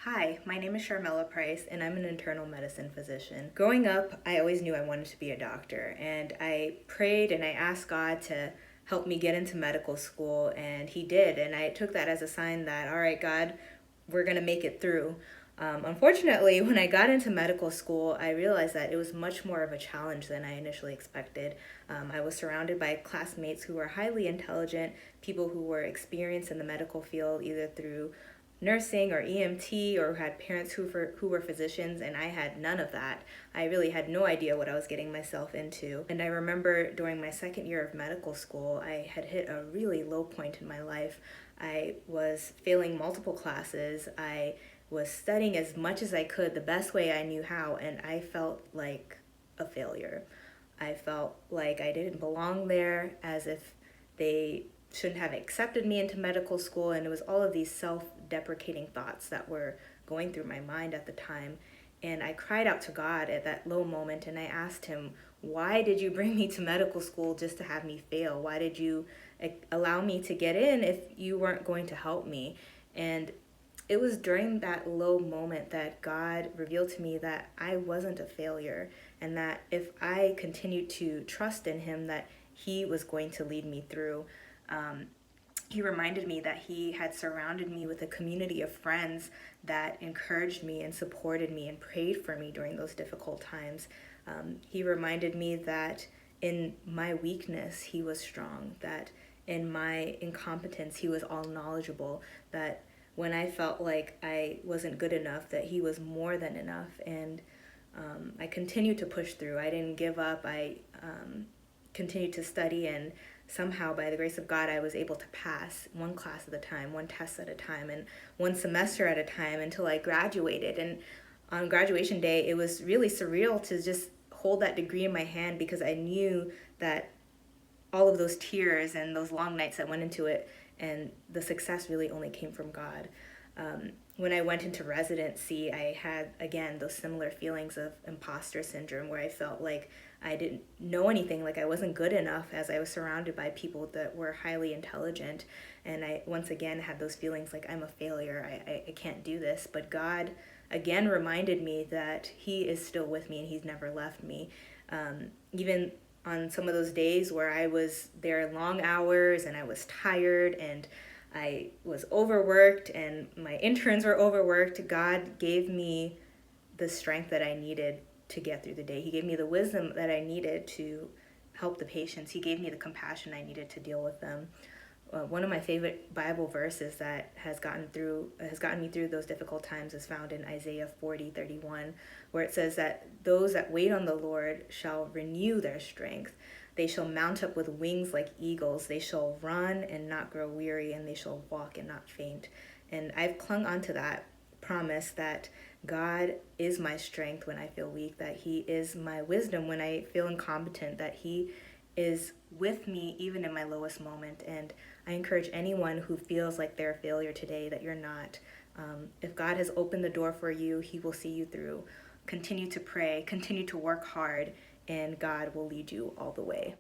Hi, my name is Sharmila Price, and I'm an internal medicine physician. Growing up, I always knew I wanted to be a doctor, and I prayed and I asked God to help me get into medical school, and He did. And I took that as a sign that, all right, God, we're going to make it through. Unfortunately, when I got into medical school, I realized that it was much more of a challenge than I initially expected. I was surrounded by classmates who were highly intelligent, people who were experienced in the medical field, either through nursing or EMT, or had parents who were physicians, and I had none of that. I really had no idea what I was getting myself into. And I remember during my second year of medical school, I had hit a really low point in my life. I was failing multiple classes. I was studying as much as I could the best way I knew how, and I felt like a failure. I felt like I didn't belong there, as if they shouldn't have accepted me into medical school, and it was all of these self-deprecating thoughts that were going through my mind at the time. And I cried out to God at that low moment, and I asked Him, why did you bring me to medical school just to have me fail? Why did you allow me to get in if you weren't going to help me? And it was during that low moment that God revealed to me that I wasn't a failure, and that if I continued to trust in Him, that He was going to lead me through. Um, he reminded me that He had surrounded me with a community of friends that encouraged me and supported me and prayed for me during those difficult times. He reminded me that in my weakness, He was strong, that in my incompetence, He was all knowledgeable, that when I felt like I wasn't good enough, that He was more than enough. And I continued to push through. I didn't give up. I continued to study, and somehow, by the grace of God, I was able to pass one class at a time, one test at a time, and one semester at a time until I graduated. And on graduation day, it was really surreal to just hold that degree in my hand, because I knew that all of those tears and those long nights that went into it, and the success really only came from God. When I went into residency, I had, again, those similar feelings of imposter syndrome, where I felt like I didn't know anything, like I wasn't good enough, as I was surrounded by people that were highly intelligent. And I, once again, had those feelings like I'm a failure, I can't do this. But God, again, reminded me that He is still with me and He's never left me. Even on some of those days where I was there long hours and I was tired and I was overworked and my interns were overworked, God gave me the strength that I needed to get through the day. He gave me the wisdom that I needed to help the patients. He gave me the compassion I needed to deal with them. One of my favorite Bible verses that has gotten me through those difficult times is found in Isaiah 40:31, where it says that those that wait on the Lord shall renew their strength. They shall mount up with wings like eagles. They shall run and not grow weary, and they shall walk and not faint. And I've clung onto that promise that God is my strength when I feel weak, that He is my wisdom when I feel incompetent, that He is with me even in my lowest moment. And I encourage anyone who feels like they're a failure today that you're not. If God has opened the door for you, He will see you through. Continue to pray, continue to work hard, and God will lead you all the way.